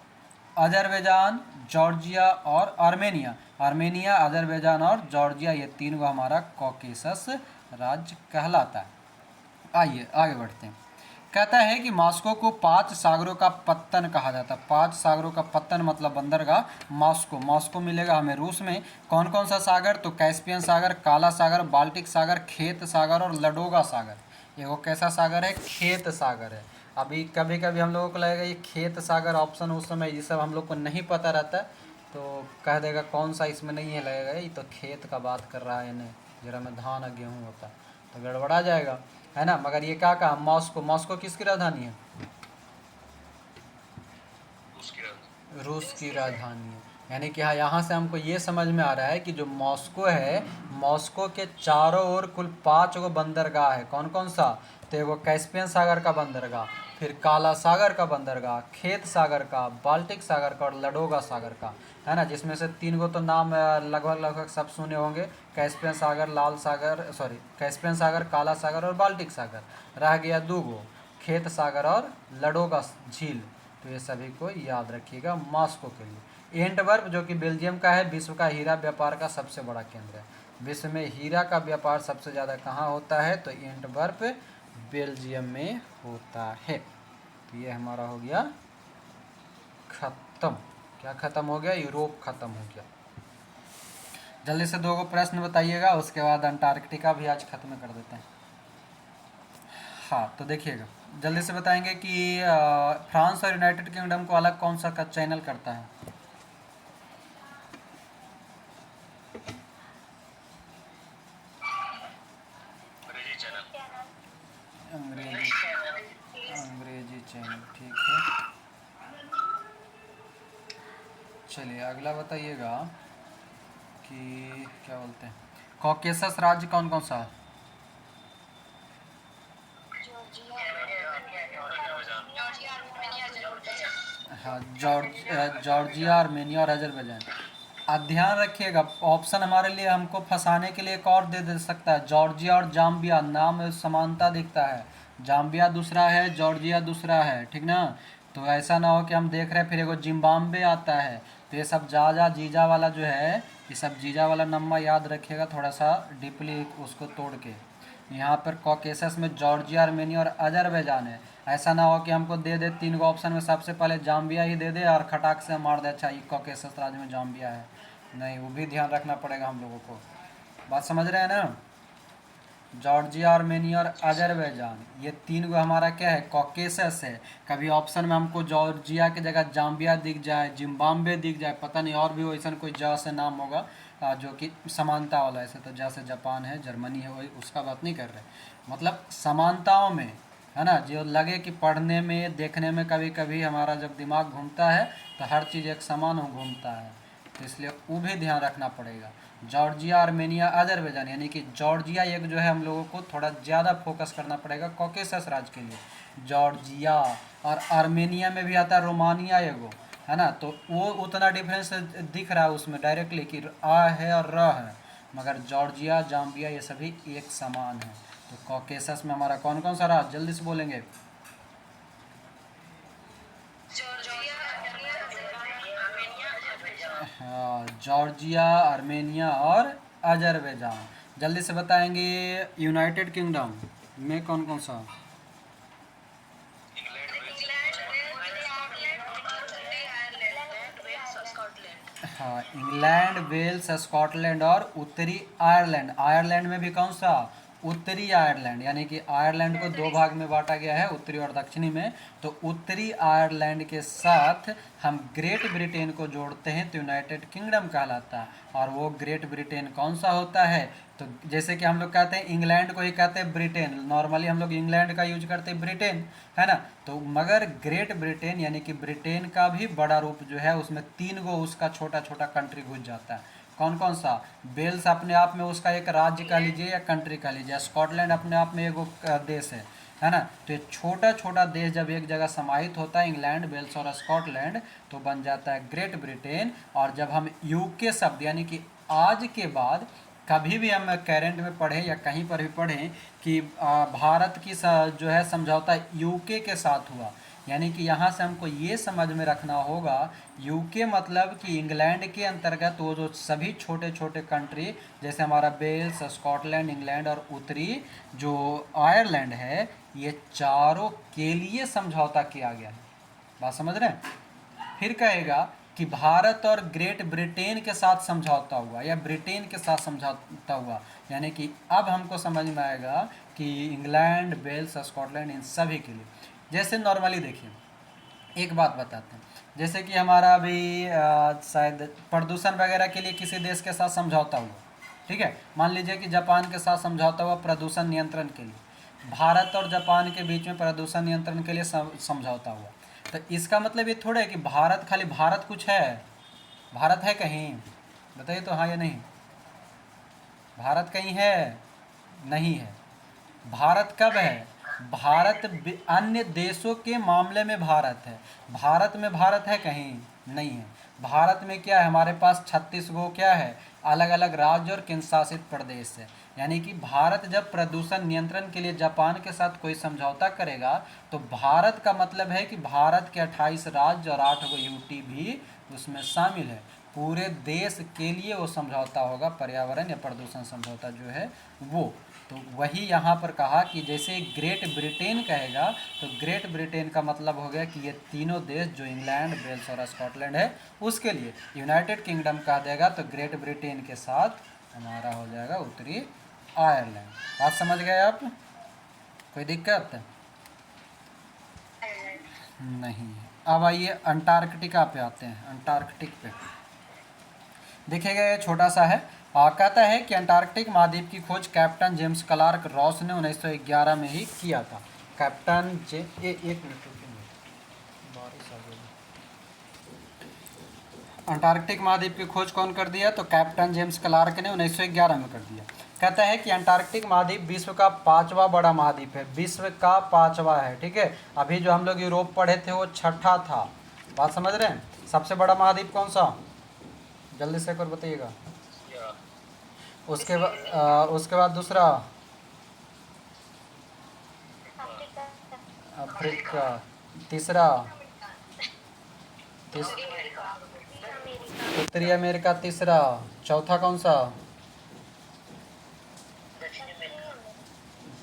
अजरबैजान, जॉर्जिया और आर्मेनिया। आर्मेनिया, अजरबैजान और जॉर्जिया, ये 3 गो हमारा कॉकेसस राज्य कहलाता है। आइए आगे बढ़ते हैं। कहता है कि मॉस्को को 5 सागरों का पत्तन कहा जाता है। 5 सागरों का पत्तन मतलब बंदरगाह मॉस्को। मॉस्को मिलेगा हमें रूस में। कौन कौन सा सागर, तो कैस्पियन सागर, काला सागर, बाल्टिक सागर, खेत सागर और लडोगा सागर। ये वो कैसा सागर है, खेत सागर है। अभी कभी कभी हम लोगों को लगेगा ये खेत सागर ऑप्शन, उस समय ये सब हम लोग को नहीं पता रहता है, तो कह देगा कौन सा इसमें नहीं है, लगेगा ये तो खेत का बात कर रहा है, इन्हें जरा में धान और गेहूँ होता, तो गड़बड़ा जाएगा। है ना, मगर ये क्या कहा, मॉस्को। मॉस्को किसकी राजधानी है? उसकी राजधानी। रूस की राजधानी है। यानी कि हाँ, यहाँ से हमको ये समझ में आ रहा है कि जो मॉस्को है, मॉस्को के चारों ओर कुल 5 गो बंदरगाह है। कौन कौन सा? तो एगो कैस्पियन सागर का बंदरगाह, फिर काला सागर का बंदरगाह, खेत सागर का, बाल्टिक सागर का और लडोगा सागर का, है ना, जिसमें से 3 गो तो नाम लगभग लगभग सब सुने होंगे। कैस्पियन सागर, लाल सागर, सॉरी कैस्पियन सागर, काला सागर और बाल्टिक सागर। रह गया 2 गो, खेत सागर और लडोगा झील। तो ये सभी को याद रखिएगा मॉस्को के लिए। एंटवर्प जो कि बेल्जियम का है, विश्व का हीरा व्यापार का सबसे बड़ा केंद्र है। विश्व में हीरा का व्यापार सबसे ज़्यादा कहाँ होता है? तो एंटवर्प बेल्जियम में होता है। तो ये हमारा हो गया खत्म। क्या खत्म हो गया? यूरोप खत्म हो गया। जल्दी से 2 गो प्रश्न बताइएगा, उसके बाद अंटार्कटिका भी आज खत्म कर देते हैं। हाँ, तो देखिएगा, जल्दी से बताएंगे कि फ्रांस और यूनाइटेड किंगडम को अलग कौन सा का चैनल करता है? अंग्रेजी चैनल। अंग्रेजी चैनल, ठीक है। चलिए अगला बताइएगा कि क्या बोलते हैं, कॉकेसस राज्य कौन कौन सा है? हाँ, जॉर्जिया, आर्मेनिया और अजरबैजान। अब ध्यान रखिएगा, ऑप्शन हमारे लिए हमको फंसाने के लिए एक और दे सकता है, जॉर्जिया और जाम्बिया, नाम में समानता दिखता है। जाम्बिया दूसरा है, जॉर्जिया दूसरा है, ठीक ना। तो ऐसा ना हो कि हम देख रहे हैं फिर एगो जिम्बाब्वे आता है। तो ये सब जाजा जीजा वाला जो है, ये सब जीजा वाला नंबर याद रखिएगा थोड़ा सा डीपली उसको तोड़ के। यहाँ पर कॉकेसस में जॉर्जिया, आर्मेनिया और अजरबैजान है। ऐसा ना हो कि हमको दे दे 3 गो ऑप्शन में सबसे पहले जाम्बिया ही दे दे और खटाक से मार दे अच्छा ये कॉकेसस राज्य में जाम्बिया है। नहीं, वो भी ध्यान रखना पड़ेगा हम लोगों को। बात समझ रहे हैं ना? जॉर्जिया, आर्मेनिया और अजरबैजान, ये 3 गो हमारा क्या है? कॉकेसस है। कभी ऑप्शन में हमको जॉर्जिया की जगह जाम्बिया दिख जाए, जिम्बाब्वे दिख जाए, पता नहीं और भी वैसा कोई ज से नाम होगा जो कि समानता वाला। ऐसे तो जैसे जापान है, जर्मनी है, वही उसका बात नहीं कर रहे, मतलब समानताओं में, है ना। जो लगे कि पढ़ने में देखने में कभी कभी हमारा जब दिमाग घूमता है तो हर चीज़ एक समान हो घूमता है, तो इसलिए वो भी ध्यान रखना पड़ेगा। जॉर्जिया, आर्मेनिया, अजरबैजान, यानी कि जॉर्जिया एक जो है हम लोगों को थोड़ा ज़्यादा फोकस करना पड़ेगा कॉकेसस राज्य के लिए, जॉर्जिया। और आर्मेनिया में भी आता है रोमानिया एगो, है ना। तो वो उतना डिफरेंस दिख रहा है उसमें डायरेक्टली कि आ है और र है, मगर जॉर्जिया, जाम्बिया ये सभी एक समान है। तो कॉकेसस में हमारा कौन कौन सा रहा? जल्दी से बोलेंगे। हाँ, जॉर्जिया, आर्मेनिया और अजरबैजान। जल्दी से बताएंगे, यूनाइटेड किंगडम में कौन कौन सा? हाँ, इंग्लैंड, वेल्स, स्कॉटलैंड और उत्तरी आयरलैंड। आयरलैंड में भी कौन सा? उत्तरी आयरलैंड, यानी कि आयरलैंड को 2 भाग में बांटा गया है, उत्तरी और दक्षिणी में। तो उत्तरी आयरलैंड के साथ हम ग्रेट ब्रिटेन को जोड़ते हैं तो यूनाइटेड किंगडम कहलाता है। और वो ग्रेट ब्रिटेन कौन सा होता है? तो जैसे कि हम लोग कहते हैं इंग्लैंड को ही कहते हैं ब्रिटेन, नॉर्मली हम लोग इंग्लैंड का यूज करते हैं ब्रिटेन, है ना। तो मगर ग्रेट ब्रिटेन यानी कि ब्रिटेन का भी बड़ा रूप जो है उसमें 3 गो उसका छोटा छोटा कंट्री घुस जाता है। कौन कौन सा? वेल्स अपने आप में उसका एक राज्य कह लीजिए या कंट्री कह लीजिए, स्कॉटलैंड अपने आप में एगो देश है ना। तो ये छोटा छोटा देश जब एक जगह समाहित होता है, इंग्लैंड, वेल्स और स्कॉटलैंड, तो बन जाता है ग्रेट ब्रिटेन। और जब हम यूके शब्द यानी कि आज के बाद कभी भी हम करेंट में पढ़ें या कहीं पर भी पढ़ें कि भारत की जो है समझौता यूके के साथ हुआ, यानी कि यहाँ से हमको ये समझ में रखना होगा यूके मतलब कि इंग्लैंड के अंतर्गत वो जो सभी छोटे छोटे कंट्री जैसे हमारा वेल्स, स्कॉटलैंड, इंग्लैंड और उत्तरी जो आयरलैंड है, ये चारों के लिए समझौता किया गया है। बात समझ रहे हैं? फिर कहेगा कि भारत और ग्रेट ब्रिटेन के साथ समझौता हुआ या ब्रिटेन के साथ समझौता हुआ, यानी कि अब हमको समझ में आएगा कि इंग्लैंड, वेल्स, स्कॉटलैंड इन सभी के लिए। जैसे नॉर्मली देखिए एक बात बताते हैं, जैसे कि हमारा अभी शायद प्रदूषण वगैरह के लिए किसी देश के साथ समझौता हुआ, ठीक है। मान लीजिए कि जापान के साथ समझौता हुआ प्रदूषण नियंत्रण के लिए। भारत और जापान के बीच में प्रदूषण नियंत्रण के लिए समझौता हुआ। तो इसका मतलब ये थोड़ा है कि भारत, खाली भारत कुछ है, भारत है कहीं, बताइए तो हाँ या नहीं। भारत कहीं है, नहीं है। भारत कब है, भारत अन्य देशों के मामले में भारत है, भारत में भारत है कहीं नहीं है। भारत में क्या है, हमारे पास 36 गो क्या है, अलग अलग राज्य और केंद्र शासित प्रदेश है। यानी कि भारत जब प्रदूषण नियंत्रण के लिए जापान के साथ कोई समझौता करेगा तो भारत का मतलब है कि भारत के 28 राज्य और 8 गो यूटी भी उसमें शामिल है। पूरे देश के लिए वो समझौता होगा, पर्यावरण या प्रदूषण समझौता जो है वो। तो वही यहाँ पर कहा कि जैसे ग्रेट ब्रिटेन कहेगा तो ग्रेट ब्रिटेन का मतलब हो गया कि ये तीनों देश जो इंग्लैंड, वेल्स और स्कॉटलैंड है उसके लिए। यूनाइटेड किंगडम कह देगा तो ग्रेट ब्रिटेन के साथ हमारा हो जाएगा उत्तरी आयरलैंड। बात समझ गए आप, कोई दिक्कत नहीं है। अब आइए अंटार्कटिका पे आते हैं। अंटार्कटिक पे देखिएगा ये छोटा सा है। कहता है कि अंटार्कटिक महाद्वीप की खोज कैप्टन जेम्स क्लार्क रॉस ने 1911 में ही किया था। कैप्टन एक मिनट बारिश आ गई। अंटार्कटिक महाद्वीप की खोज कौन कर दिया, तो कैप्टन जेम्स क्लार्क ने 1911 में कर दिया। कहता है कि अंटार्कटिक महाद्वीप विश्व का 5वां बड़ा महाद्वीप है, विश्व का 5वां है, ठीक है। अभी जो हम लोग यूरोप पढ़े थे वो 6ठा था। बात समझ रहे हैं। सबसे बड़ा महाद्वीप कौन सा, जल्दी से एक और बताइएगा। उसके बाद दूसरा अफ्रीका, तीसरा उत्तरी अमेरिका, तीसरा। चौथा कौन सा,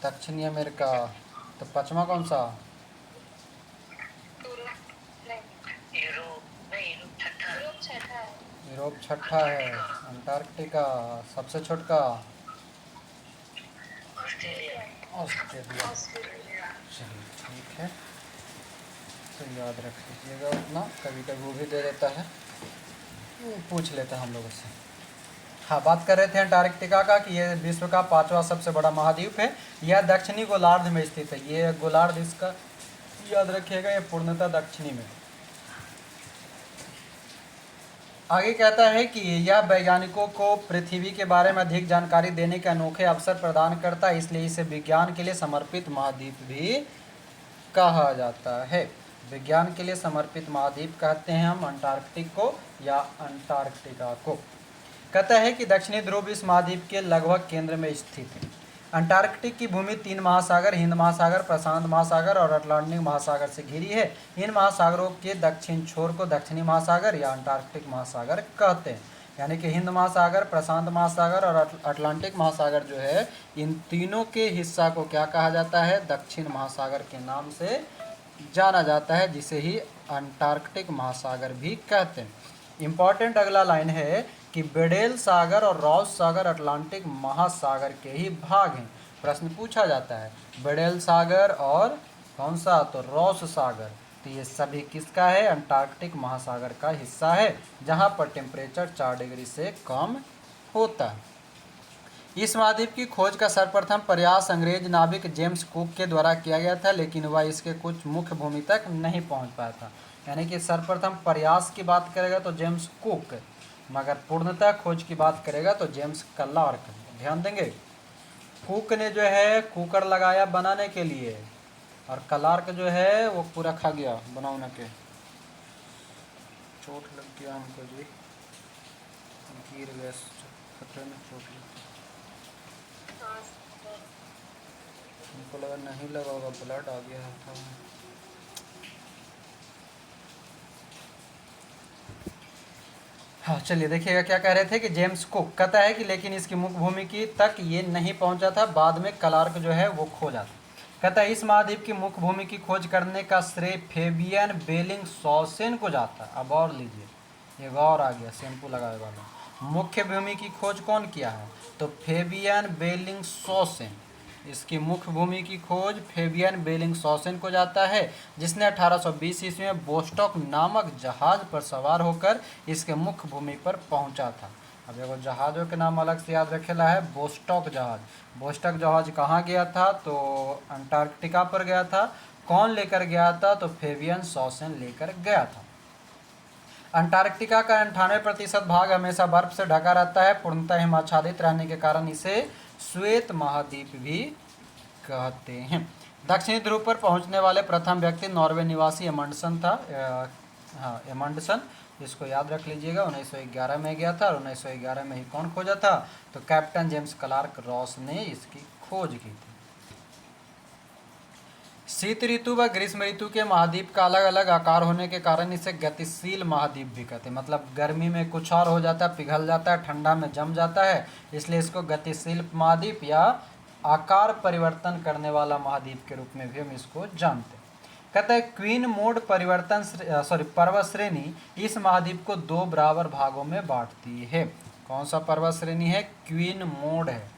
दक्षिणी अमेरिका। तो पांचवा कौन सा, यूरोप छठा है। अंटार्कटिका सबसे छोटका ऑस्ट्रेलिया। चलिए ठीक है, तो याद रख लीजिएगा उतना, कभी कभी वो भी दे देता है, पूछ लेते हैं हम लोगों से। हाँ, बात कर रहे थे अंटार्कटिका का कि ये विश्व का 5वां सबसे बड़ा महाद्वीप है। यह दक्षिणी गोलार्ध में स्थित है। ये गोलार्ध इसका याद रखिएगा, ये पूर्णतः दक्षिणी में। आगे कहता है कि यह वैज्ञानिकों को पृथ्वी के बारे में अधिक जानकारी देने के अनोखे अवसर प्रदान करता है, इसलिए इसे विज्ञान के लिए समर्पित महाद्वीप भी कहा जाता है। विज्ञान के लिए समर्पित महाद्वीप कहते हैं हम अंटार्कटिक को या अंटार्कटिका को। कहता है कि दक्षिणी ध्रुव इस महाद्वीप के लगभग केंद्र में स्थित है। अंटार्कटिक की भूमि 3 महासागर, हिंद महासागर, प्रशांत महासागर और अटलांटिक महासागर से घिरी है। इन महासागरों के दक्षिण छोर को दक्षिणी महासागर या अंटार्कटिक महासागर कहते हैं। यानी कि हिंद महासागर, प्रशांत महासागर और अटलांटिक महासागर जो है, इन तीनों के हिस्सा को क्या कहा जाता है, दक्षिण महासागर के नाम से जाना जाता है, जिसे ही अंटार्कटिक महासागर भी कहते हैं। इम्पॉर्टेंट अगला लाइन है कि बेडेल सागर और रॉस सागर अटलांटिक महासागर के ही भाग हैं। प्रश्न पूछा जाता है बेडेल सागर और कौन सा, तो रॉस सागर। तो ये सभी किसका है, अंटार्कटिक महासागर का हिस्सा है, जहाँ पर टेम्परेचर 4 डिग्री से कम होता है। इस महाद्वीप की खोज का सर्वप्रथम प्रयास अंग्रेज नाविक जेम्स कुक के द्वारा किया गया था, लेकिन वह इसके कुछ मुख्य भूमि तक नहीं पहुंच पाया था। यानी कि सर्वप्रथम प्रयास की बात करेगा तो जेम्स कुक, मगर पूर्णतः खोज की बात करेगा तो जेम्स क्लार्क। ध्यान देंगे, कुक ने जो है कुकर लगाया बनाने के लिए, और क्लार्क जो है वो पूरा खा गया बनाने के। चोट लग गया हमको जी, गिर गया खतरे में, चोट लग गया। हमको लगा नहीं लगा होगा, ब्लड आ गया था। हाँ चलिए देखिएगा क्या कह रहे थे कि जेम्स कुक कहता है कि लेकिन इसकी मुख्य भूमि की तक ये नहीं पहुंचा था, बाद में क्लार्क जो है वो खोजा था। कहता है इस महाद्वीप की मुख्य भूमि की खोज करने का श्रेय फेबियन बेलिंगशॉसेन को जाता है। अब और लीजिए, एक और आ गया शैम्पू लगाए वाला। मुख्य भूमि की खोज कौन किया है, तो फेबियन बेलिंगशॉसेन। इसकी मुख्य भूमि की खोज फेबियन बेलिंगशॉसेन को जाता है, जिसने 1820 ईस्वी में बोस्टॉक नामक जहाज पर सवार होकर इसके मुख्य भूमि पर पहुंचा था। अब एगो जहाज़ों के नाम अलग से याद रखेला है, बोस्टॉक जहाज़। बोस्टॉक जहाज़ कहाँ गया था? तो अंटार्कटिका पर गया था। कौन लेकर गया था? तो फेबियन सॉसेन लेकर गया था। अंटार्कटिका का 98% भाग हमेशा बर्फ से ढका रहता है। पूर्णतः हिमाच्छादित रहने के कारण इसे श्वेत महाद्वीप भी कहते हैं। दक्षिणी ध्रुव पर पहुंचने वाले प्रथम व्यक्ति नॉर्वे निवासी एमंडसन था। हाँ, एमंडसन, इसको याद रख लीजिएगा। 1911 में गया था, और 1911 में ही कौन खोजा था? तो कैप्टन जेम्स क्लार्क रॉस ने इसकी खोज की थी। शीत ऋतु व ग्रीष्म ऋतु के महाद्वीप का अलग अलग आकार होने के कारण इसे गतिशील महाद्वीप भी कहते हैं। मतलब गर्मी में कुछ और हो जाता है, पिघल जाता है, ठंडा में जम जाता है, इसलिए इसको गतिशील महाद्वीप या आकार परिवर्तन करने वाला महाद्वीप के रूप में भी हम इसको जानते हैं। कहता है क्वीन मोड पर्वत श्रेणी इस महाद्वीप को 2 बराबर भागों में बांटती है। कौन सा पर्वत श्रेणी है? क्वीन मोड है।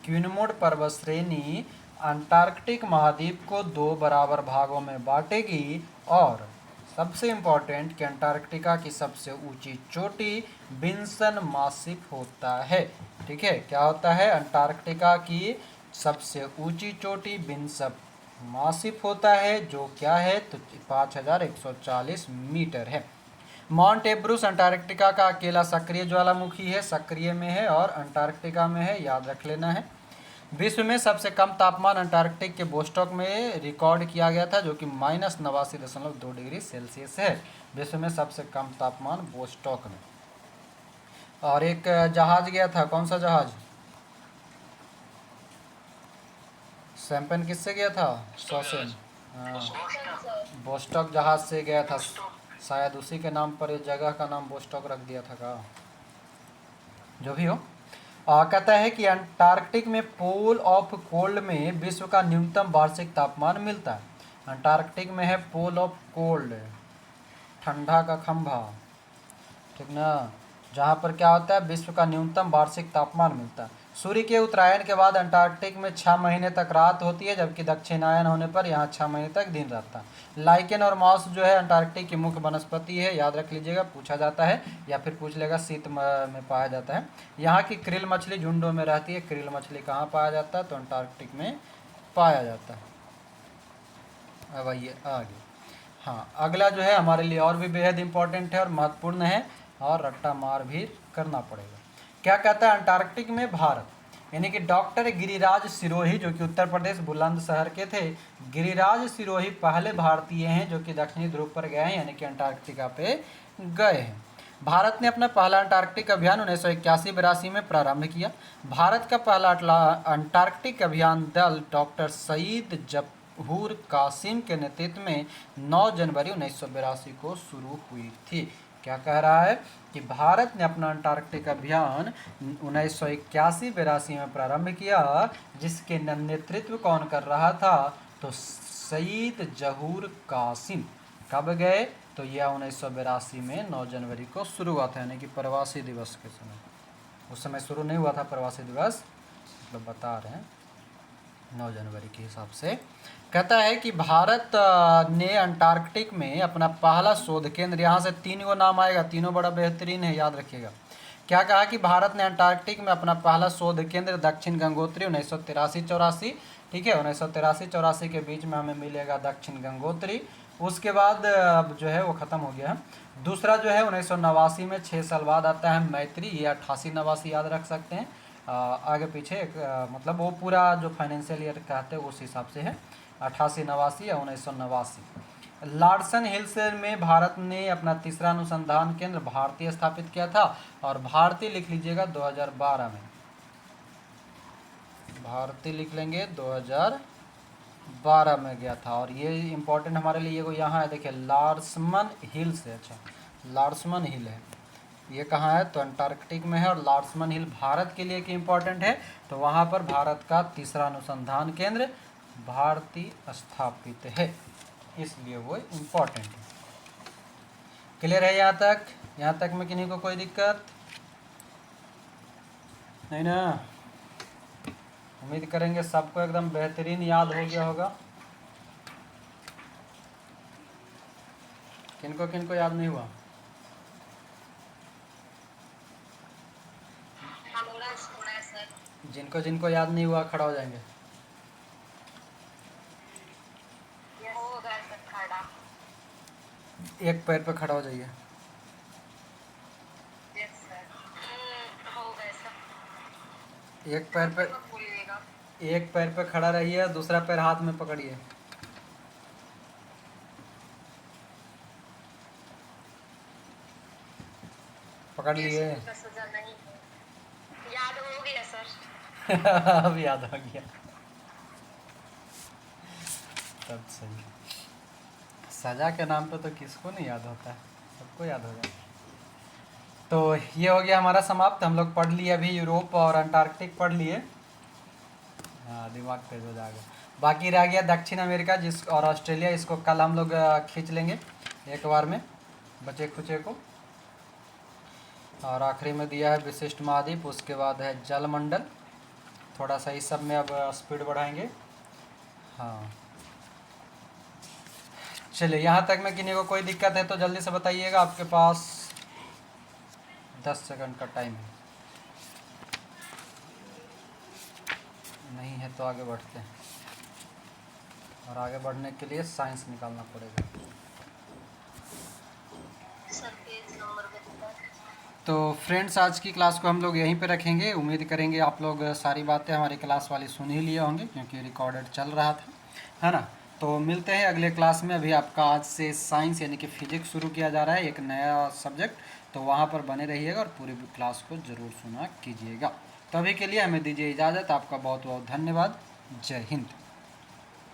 क्वीन मोड पर्वत श्रेणी अंटार्कटिक महाद्वीप को 2 बराबर भागों में बांटेगी, और सबसे इम्पोर्टेंट कि अंटार्कटिका की सबसे ऊंची चोटी विंसन मासिफ होता है। ठीक है, क्या होता है? अंटार्कटिका की सबसे ऊंची चोटी विंसन मासिफ होता है, जो क्या है? तो 5140 मीटर है। माउंट एब्रूस अंटार्कटिका का अकेला सक्रिय ज्वालामुखी है, सक्रिय में है और अंटार्कटिका में है, याद रख लेना है। विश्व में सबसे कम तापमान अंटार्कटिक के बोस्टॉक में रिकॉर्ड किया गया था, जो कि -89.2 डिग्री सेल्सियस है। विश्व में सबसे कम तापमान बोस्टॉक में। और एक जहाज गया था, कौन सा जहाज? सैम्पन किससे गया था? सॉसेन। बोस्टॉक जहाज से गया था, शायद उसी के नाम पर इस जगह का नाम बोस्टॉक रख दिया था का, जो भी हो। कहता है कि अंटार्कटिक में पोल ऑफ कोल्ड में विश्व का न्यूनतम वार्षिक तापमान मिलता है। अंटार्कटिक में है पोल ऑफ कोल्ड, ठंडा का खंभा, ठीक ना, जहाँ पर क्या होता है? विश्व का न्यूनतम वार्षिक तापमान मिलता है। सूर्य के उत्तरायण के बाद अंटार्कटिक में 6 महीने तक रात होती है, जबकि दक्षिणायन होने पर यहाँ 6 महीने तक दिन रहता है। लाइकेन और मॉस जो है अंटार्कटिक की मुख्य वनस्पति है, याद रख लीजिएगा, पूछा जाता है या फिर पूछ लेगा शीत में पाया जाता है। यहाँ की क्रिल मछली झुंडों में रहती है। क्रिल मछली कहाँ पाया जाता है? तो अंटार्कटिक में पाया जाता है। अब आइए आगे। हाँ, अगला जो है हमारे लिए और भी बेहद इंपॉर्टेंट है और महत्वपूर्ण है, और रट्टा मार भी करना पड़ेगा। क्या कहता है? अंटार्कटिक में भारत, यानी कि डॉक्टर गिरिराज सिरोही, जो कि उत्तर प्रदेश बुलंदशहर के थे, गिरिराज सिरोही पहले भारतीय हैं जो कि दक्षिणी ध्रुव पर गए हैं, यानी कि अंटार्कटिका पे गए हैं। भारत ने अपना पहला अंटार्कटिक अभियान 1981-82 में प्रारंभ किया। भारत का पहला अंटार्कटिक अभियान दल डॉक्टर सईद जहूर कासिम के नेतृत्व में 9 जनवरी 1982 को शुरू हुई थी। क्या कह रहा है? कि भारत ने अपना अंटार्कटिक अभियान 1981-82 में प्रारंभ किया, जिसके नेतृत्व कौन कर रहा था? तो सईद जहूर कासिम। कब गए? तो यह 1982 में 9 जनवरी को शुरू हुआ था, यानी कि प्रवासी दिवस के समय। उस समय शुरू नहीं हुआ था प्रवासी दिवस, मतलब बता रहे हैं 9 जनवरी के हिसाब से। कहता है कि भारत ने अंटार्कटिक में अपना पहला शोध केंद्र, यहाँ से 3 गो नाम आएगा, तीनों बड़ा बेहतरीन है, याद रखिएगा। क्या कहा कि भारत ने अंटार्कटिक में अपना पहला शोध केंद्र दक्षिण गंगोत्री 1983-84, ठीक है, 1983-84 के बीच में हमें मिलेगा दक्षिण गंगोत्री। उसके बाद अब जो है वो ख़त्म हो गया है। दूसरा जो है 1989 में 6 साल बाद आता है मैत्री, ये 88-89 याद रख सकते हैं। आगे पीछे मतलब वो पूरा जो फाइनेंशियल ईयर कहते हैं उस हिसाब से है, 88-89 या 1989। लार्सन हिल्स में भारत ने अपना तीसरा अनुसंधान केंद्र भारतीय स्थापित किया था, और भारतीय लिख लीजिएगा 2012 में, भारतीय लिख लेंगे 2012 में गया था। और ये इम्पोर्टेंट हमारे लिए वो यहाँ है, देखिए लार्समन हिल्स है। अच्छा, लार्समन हिल है, ये कहाँ है? तो अंटार्कटिक में है, और लार्समन हिल भारत के लिए कि इम्पोर्टेंट है, तो वहाँ पर भारत का तीसरा अनुसंधान केंद्र भारतीय स्थापित है, इसलिए वो इम्पोर्टेंट है। क्लियर है यहाँ तक? यहाँ तक में किन्हीं को कोई दिक्कत नहीं ना? उम्मीद करेंगे सबको एकदम बेहतरीन याद हो गया होगा। किनको किनको याद नहीं हुआ? जिनको जिनको याद नहीं हुआ खड़ा हो जाएंगे। हो गया सर खड़ा। एक पैर पे खड़ा हो जाइए। Yes sir. हो गया सर। एक पैर पे बोलिएगा। एक पैर पे खड़ा रहिए, दूसरा पैर हाथ में पकड़िए। पकड़ लिए। का सजा नहीं है। याद हो गया सर। अब याद हो गया, तब सही। सजा के नाम पे तो किसको नहीं याद होता है, सबको याद हो जाता है। तो ये हो गया हमारा समाप्त। हम लोग पढ़ लिए अभी यूरोप और अंटार्कटिक पढ़ लिए। हाँ, दिमाग तेज हो जाएगा। बाकी रह गया दक्षिण अमेरिका जिस और ऑस्ट्रेलिया, इसको कल हम लोग खींच लेंगे एक बार में बचे खुचे को। और आखिरी में दिया है विशिष्ट महाद्वीप, उसके बाद है जलमंडल। थोड़ा सा इस सब में अब स्पीड बढ़ाएंगे। हाँ चलिए, यहाँ तक में किन्हीं को कोई दिक्कत है तो जल्दी से बताइएगा। आपके पास 10 सेकंड का टाइम है, नहीं है तो आगे बढ़ते हैं। और आगे बढ़ने के लिए साइंस निकालना पड़ेगा। सर पेज नंबर बता। तो फ्रेंड्स, आज की क्लास को हम लोग यहीं पे रखेंगे। उम्मीद करेंगे आप लोग सारी बातें हमारी क्लास वाली सुन ही लिए होंगे, क्योंकि रिकॉर्डेड चल रहा था, है ना। तो मिलते हैं अगले क्लास में। अभी आपका आज से साइंस यानी कि फिजिक्स शुरू किया जा रहा है, एक नया सब्जेक्ट। तो वहाँ पर बने रहिएगा और पूरी क्लास को ज़रूर सुना कीजिएगा। तो अभी के लिए हमें दीजिए इजाज़त। आपका बहुत बहुत धन्यवाद। जय हिंद।